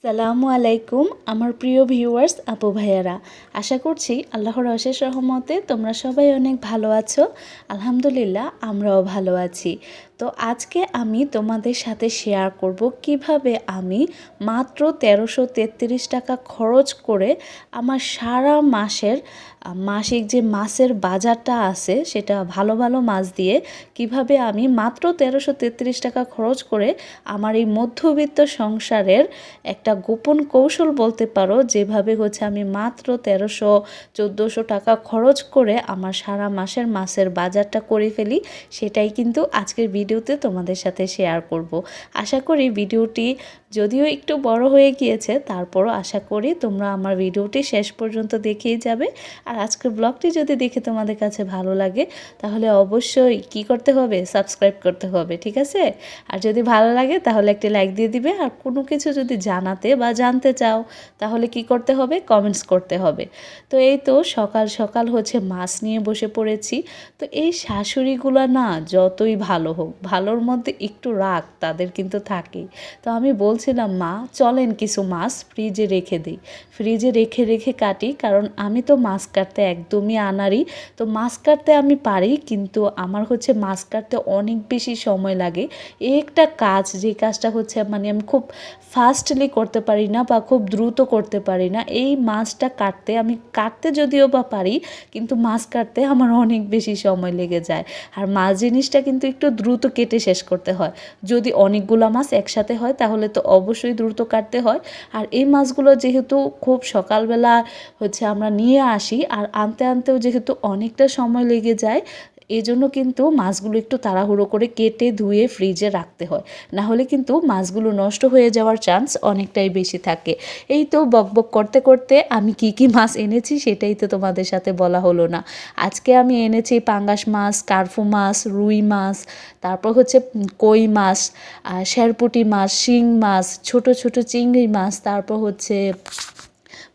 সালামু আলাইকুম আমার প্রিয় ভিউয়ার্স আপু ভাইয়ারা, আশা করছি আল্লাহর অশেষ রহমতে তোমরা সবাই অনেক ভালো আছো। আলহামদুলিল্লাহ আমরাও ভালো আছি। তো আজকে আমি তোমাদের সাথে শেয়ার করব কিভাবে আমি মাত্র ১৩৩৩ টাকা খরচ করে আমার সারা মাসের মাসিক যে মাছের বাজারটা আছে সেটা ভালো ভালো মাছ দিয়ে কিভাবে আমি মাত্র ১৩৩৩ টাকা খরচ করে আমার এই মধ্যবিত্ত সংসারের একটা গোপন কৌশল বলতে পারো, যেভাবে হচ্ছে আমি মাত্র ১৩০০-১৪০০ টাকা খরচ করে আমার সারা মাসের মাছের বাজারটা করে ফেলি, সেটাই কিন্তু আজকের ভিডিওতে তোমাদের সাথে শেয়ার করব। আশা করি ভিডিওটি যদিও একটু বড় হয়ে গিয়েছে, তারপরও আশা করি তোমরা আমার ভিডিওটি শেষ পর্যন্ত দেখেই যাবে। আর আজকের ব্লগটি যদি দেখে তোমাদের কাছে ভালো লাগে তাহলে অবশ্যই কি করতে হবে, সাবস্ক্রাইব করতে হবে, ঠিক আছে? আর যদি ভালো লাগে তাহলে একটি লাইক দিয়ে দিবে। আর কোনো কিছু যদি জানাতে বা জানতে চাও তাহলে কি করতে হবে, কমেন্টস করতে হবে। তো এই তো সকাল সকাল হচ্ছে মাছ নিয়ে বসে পড়েছি। তো এই শাশুড়িগুলো না যতই ভালো হোক, ভালোর মধ্যে একটু রাগ তাদের কিন্তু থাকেই। তো আমি বলছিলাম, মা চলেন কিছু মাছ ফ্রিজে রেখে দিই, ফ্রিজে রেখে রেখে কাটি, কারণ আমি তো মাছ কাটতে একদমই আনাড়ি। তো মাছ কাটতে আমি পারি, কিন্তু আমার হচ্ছে মাছ কাটতে অনেক বেশি সময় লাগে। এই একটা কাজ, যে কাজটা হচ্ছে মানে আমি খুব ফাস্টলি করতে পারি না বা খুব দ্রুত করতে পারি না। এই মাছটা কাটতে আমি কাটতে যদিও বা পারি, কিন্তু মাছ কাটতে আমার অনেক বেশি সময় লেগে যায়। আর মাছ জিনিসটা কিন্তু একটু দ্রুত কেটে শেষ করতে হয়। যদি অনেকগুলো মাছ একসাথে হয় তাহলে তো অবশ্যই দ্রুত কাটতে হয়। আর এই মাছগুলো যেহেতু খুব সকালবেলা হচ্ছে আমরা নিয়ে আসি, আর আনতে আনতেও যেহেতু অনেকটা সময় লেগে যায়, এই জন্য কিন্তু মাছগুলো একটু তাড়াহুড়ো করে কেটে ধুয়ে ফ্রিজে রাখতে হয়, না হলে কিন্তু মাছগুলো নষ্ট হয়ে যাওয়ার চান্স অনেকটাই বেশি থাকে। এই তো বকবক করতে করতে আমি কি কি মাছ এনেছি সেটাই তো তোমাদের সাথে বলা হলো না। আজকে আমি এনেছি পাঙ্গাস মাছ, কার্ফু মাছ, রুই মাছ, তারপর হচ্ছে কই মাছ, শেরপুঁটি মাছ, শিং মাছ, ছোট ছোট চিংড়ি মাছ, তারপর হচ্ছে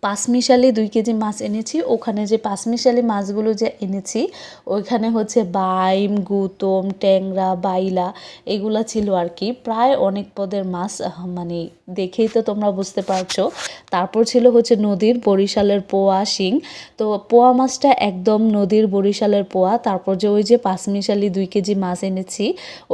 পাঁচমিশালি 2 কেজি মাছ এনেছি। ওখানে যে পাঁচমিশালি মাছগুলো যে এনেছি ওইখানে হচ্ছে বাইম, গুতম, ট্যাংরা, বাইলা এগুলা ছিল আর কি, প্রায় অনেক পদের মাছ, মানে দেখেই তো তোমরা বুঝতে পারছো। তারপর ছিল হচ্ছে নদীর বরিশালের পোয়া, শিং। তো পোয়া মাছটা একদম নদীর বরিশালের পোয়া। তারপর যে ওই যে পাঁচমিশালি 2 কেজি মাছ এনেছি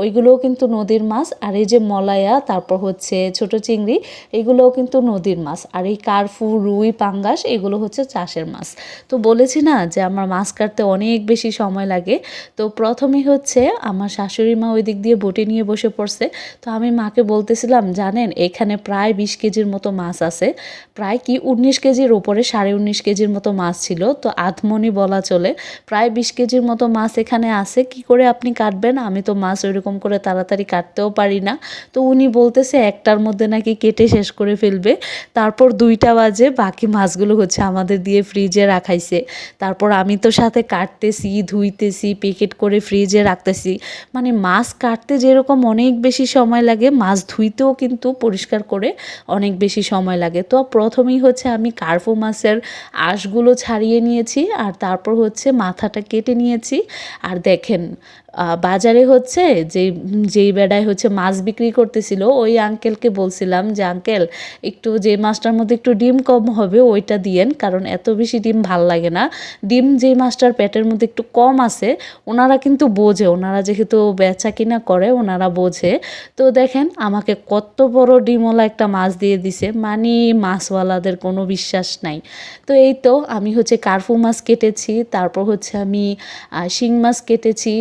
ওইগুলোও কিন্তু নদীর মাছ। আর এই যে মলায়া, তারপর হচ্ছে ছোট চিংড়ি, এগুলোও কিন্তু নদীর মাছ। আর এই কার্ফু, রুই, পাঙ্গাস এগুলো হচ্ছে চাষের মাছ। তো বলেছি না যে আমার মাছ কাটতে অনেক বেশি সময় লাগে। তো প্রথমেই হচ্ছে আমার শাশুড়ি মা ওই দিক দিয়ে বটি নিয়ে বসে পড়ছে। তো আমি মাকে বলতেছিলাম, জানেন এখানে প্রায় 20 কেজির মতো মাছ আছে, প্রায় কি 19 কেজির ওপরে, 19.5 কেজির মতো মাছ ছিল। তো আধমনি বলা চলে, প্রায় 20 কেজির মতো মাছ এখানে আছে, কি করে আপনি কাটবেন? আমি তো মাছ ওইরকম করে তাড়াতাড়ি কাটতেও পারি না। তো উনি বলতেছে একটার মধ্যে নাকি কেটে শেষ করে ফেলবে। তারপর 2টা বাজে, বাকি মাছগুলো হচ্ছে আমাদের দিয়ে ফ্রিজে রাখাইছে। তারপর আমি তো সাথে কাটতেছি, ধুইতেছি, প্যাকেট করে ফ্রিজে রাখতেছি। মানে মাছ কাটতে যেরকম অনেক বেশি সময় লাগে, মাছ ধুইতেও কিন্তু পরিষ্কার করে অনেক বেশি সময় লাগে। তো প্রথমেই হচ্ছে আমি কার্ফু মাছের আঁশগুলো ছাড়িয়ে নিয়েছি, আর তারপর হচ্ছে মাথাটা কেটে নিয়েছি। আর দেখেন বাজারে হচ্ছে যেই বেড়ায় হচ্ছে মাছ বিক্রি করতেছিল ওই আঙ্কেলকে বলছিলাম যে, আঙ্কেল একটু যে মাছটার মধ্যে একটু ডিম কম হবে ওইটা দিয়েন, কারণ এত বেশি ডিম ভাল লাগে না। ডিম যেই মাছটার পেটের মধ্যে একটু কম আছে ওনারা কিন্তু বোঝে, ওনারা যেহেতু বেচা কিনা করে ওনারা বোঝে। তো দেখেন আমাকে কত বড় ডিমওয়ালা একটা মাছ দিয়ে দিছে, মানে মাছওয়ালাদের কোনো বিশ্বাস নাই। তো এই তো আমি হচ্ছে কার্ফু মাছ কেটেছি, তারপর হচ্ছে আমি শিং মাছ কেটেছি।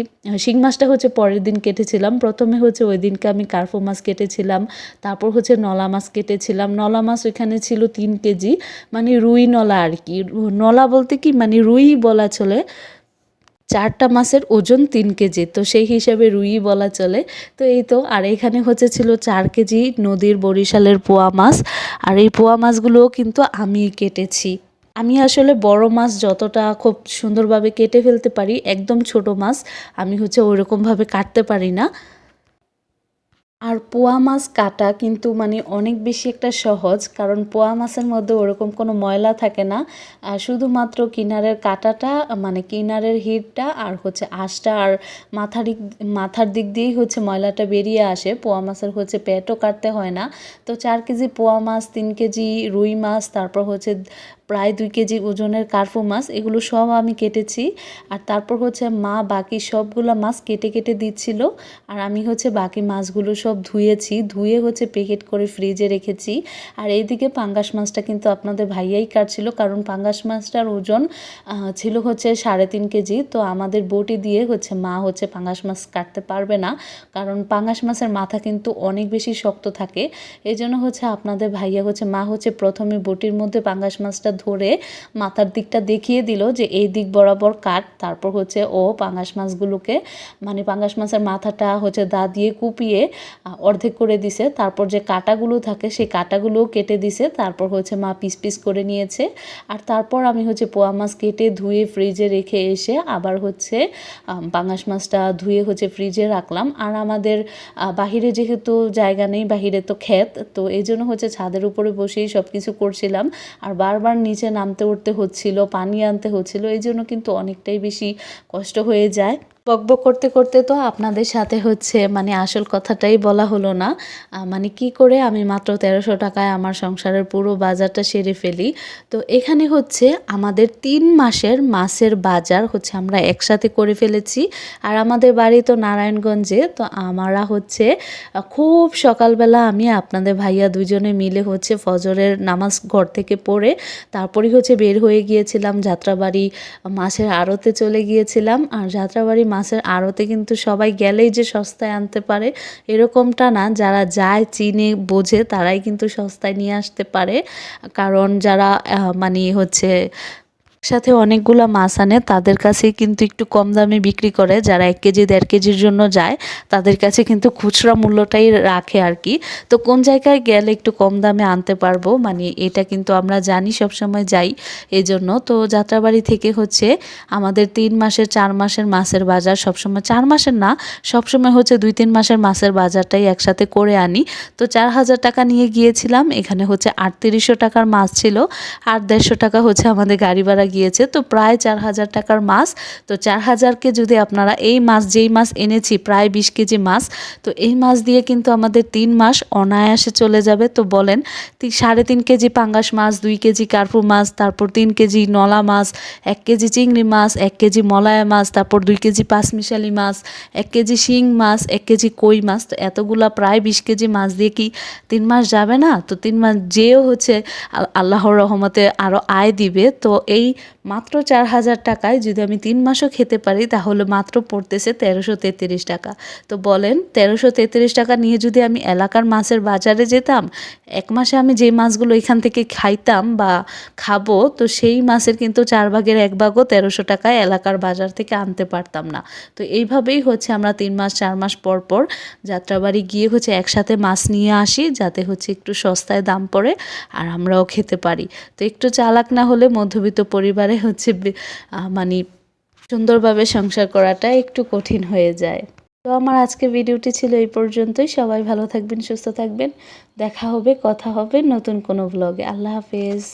শিং মাছটা হচ্ছে পরের দিন কেটেছিলাম, প্রথমে হচ্ছে ওই দিনকে আমি কার্ফু মাছ কেটেছিলাম। তারপর হচ্ছে নলা মাছ কেটেছিলাম, নলা মাছ ওইখানে ছিল 3 কেজি, মানে রুই নলা আর কি, নলা বলতে কি মানে রুই বলা চলে। 4টা মাছের ওজন 3 কেজি, তো সেই হিসাবে রুই বলা চলে। তো এই তো, আর এখানে হচ্ছে ছিল 4 কেজি নদীর বরিশালের পোয়া মাছ। আর এই পোয়া মাছগুলোও কিন্তু আমি কেটেছি। আমি আসলে বড় মাছ যতটা খুব সুন্দরভাবে কেটে ফেলতে পারি, একদম ছোট মাছ আমি হচ্ছে ওইরকমভাবে কাটতে পারি না। আর পোয়া মাছ কাটা কিন্তু মানে অনেক বেশি একটা সহজ, কারণ পোয়া মাছের মধ্যে ওরকম কোনো ময়লা থাকে না। আর শুধুমাত্র কিনারের কাটাটা মানে কিনারের হিটটা আর হচ্ছে আঁশটা আর মাথার দিক দিয়েই হচ্ছে ময়লাটা বেরিয়ে আসে। পোয়া মাছের হচ্ছে পেটও কাটতে হয় না। তো 4 কেজি পোয়া মাছ, 3 কেজি রুই মাছ, তারপর হচ্ছে প্রায় 2 কেজি ওজনের কার্পু মাছ, এগুলো সব আমি কেটেছি। আর তারপর হচ্ছে মা বাকি সবগুলো মাছ কেটে কেটে দিচ্ছিল, আর আমি হচ্ছে বাকি মাছগুলো সব ধুয়েছি, ধুয়ে হচ্ছে প্যাকেট করে ফ্রিজে রেখেছি। আর এইদিকে পাঙ্গাস মাছটা কিন্তু আপনাদের ভাইয়াই কাটছিল, কারণ পাঙ্গাস মাছটার ওজন ছিল হচ্ছে 3.5 কেজি। তো আমাদের বটি দিয়ে হচ্ছে মা হচ্ছে পাঙ্গাস মাছ কাটতে পারবে না, কারণ পাঙ্গাস মাছের মাথা কিন্তু অনেক বেশি শক্ত থাকে। এই জন্য হচ্ছে আপনাদের ভাইয়া হচ্ছে মা হচ্ছে প্রথমে বটির মধ্যে পাঙ্গাস মাছটা ধরে মাথার দিকটা দেখিয়ে দিল যে এই দিক বরাবর কাট। তারপর হচ্ছে ও পাঙ্গাস মাছগুলোকে মানে পাঙ্গাস মাছের মাথাটা হচ্ছে দা দিয়ে কুপিয়ে অর্ধেক করে দিছে। তারপর যে কাটাগুলো থাকে সেই কাটাগুলোও কেটে দিছে। তারপর হচ্ছে মা পিস পিস করে নিয়েছে। আর তারপর আমি হচ্ছে পোয়া মাছ কেটে ধুয়ে ফ্রিজে রেখে এসে আবার হচ্ছে পাঙ্গাস মাছটা ধুয়ে হচ্ছে ফ্রিজে রাখলাম। আর আমাদের বাহিরে যেহেতু জায়গা নেই, বাহিরে তো ক্ষেত, তো এই জন্য হচ্ছে ছাদের উপরে বসেই সব কিছু করছিলাম। আর বারবার নিচে নামতে উঠতে হচ্ছিল, পানি আনতে হচ্ছিল, এই জন্য কিন্তু অনেকটাই বেশি কষ্ট হয়ে যায়। বকবক করতে করতে তো আপনাদের সাথে হচ্ছে মানে আসল কথাটাই বলা হলো না। মানে কি করে আমি মাত্র 1300 টাকায় আমার সংসারের পুরো বাজারটা সেরে ফেলি। তো এখানে হচ্ছে আমাদের 3 মাসের মাছের বাজার হচ্ছে আমরা একসাথে করে ফেলেছি। আর আমাদের বাড়ি তো নারায়ণগঞ্জে, তো আমরা হচ্ছে খুব সকালবেলা আমি আপনাদের ভাইয়া দুজনে মিলে হচ্ছে ফজরের নামাজ ঘর থেকে পড়ে তারপরেই হচ্ছে বের হয়ে গিয়েছিলাম যাত্রাবাড়ি মাছের আড়তে চলে গিয়েছিলাম। আর যাত্রাবাড়ি মাছের আড়তে কিন্তু সবাই গেলেই যে সস্তায় আনতে পারে এরকমটা না, যারা যায় চিনে বোঝে তারাই কিন্তু সস্তায় নিয়ে আসতে পারে। কারণ যারা মানে হচ্ছে সাথে অনেকগুলো মাছ আনে তাদের কাছে কিন্তু একটু কম দামে বিক্রি করে। যারা 1 কেজি 1.5 কেজির জন্য যায় তাদের কাছে কিন্তু খুচরা মূল্যটাই রাখে আর কি। তো কোন জায়গায় গেলে একটু কম দামে আনতে পারবো মানে এটা কিন্তু আমরা জানি, সবসময় যাই এই জন্য। তো যাত্রাবাড়ি থেকে হচ্ছে আমাদের 3 মাসের 4 মাসের মাছের বাজার সবসময়, 4 মাসের না সবসময় হচ্ছে 2-3 মাসের মাছের বাজারটাই একসাথে করে আনি। তো 4000 টাকা নিয়ে গিয়েছিলাম, এখানে হচ্ছে 3800 টাকার মাছ ছিল আর 150 টাকা হচ্ছে আমাদের গাড়ি ভাড়া গিয়েছে। তো প্রায় 4000 টাকার মাছ। তো 4000কে যদি আপনারা এই মাছ, যেই মাছ এনেছি প্রায় 20 কেজি মাছ, তো এই মাছ দিয়ে কিন্তু আমাদের 3 মাস অনায়াসে চলে যাবে। তো বলেন 3.5 কেজি পাঙ্গাস মাছ, 2 কেজি কার্পু মাছ, তারপর 3 কেজি নলা মাছ, 1 কেজি চিংড়ি মাছ, 1 কেজি মলায়া মাছ, তারপর 2 কেজি পাঁচমিশালি মাছ, 1 কেজি শিং মাছ, 1 কেজি কই মাছ। তো এতগুলা প্রায় 20 কেজি মাছ দিয়ে কি 3 মাস যাবে না? তো 3 মাস যেও হচ্ছে আল্লাহর রহমতে আরও আয় দিবে। তো এই মাত্র 4000 টাকায় যদি আমি 3 মাসও খেতে পারি তাহলে মাত্র পড়তেছে 1333 টাকা। তো বলেন 1333 টাকা নিয়ে যদি আমি এলাকার মাছের বাজারে যেতাম, 1 মাসে আমি যে মাছগুলো এখান থেকে খাইতাম বা খাবো, তো সেই মাছের কিন্তু 4 ভাগের 1 ভাগও 1300 টাকায় এলাকার বাজার থেকে আনতে পারতাম না। তো এইভাবেই হচ্ছে আমরা 3 মাস 4 মাস পর পর যাত্রাবাড়ি গিয়ে হচ্ছে একসাথে মাছ নিয়ে আসি, যাতে হচ্ছে একটু সস্তায় দাম পড়ে আর আমরাও খেতে পারি। তো একটু চালাক না হলে মধ্যবিত্ত পরিবারে হচ্ছে মানে সুন্দরভাবে সংসার করাটা একটু কঠিন হয়ে যায়। তো আমার আজকে ভিডিওটি ছিল এই পর্যন্তই। সবাই ভালো থাকবেন, সুস্থ থাকবেন। দেখা হবে, কথা হবে নতুন কোনো ব্লগে। আল্লাহ হাফেজ।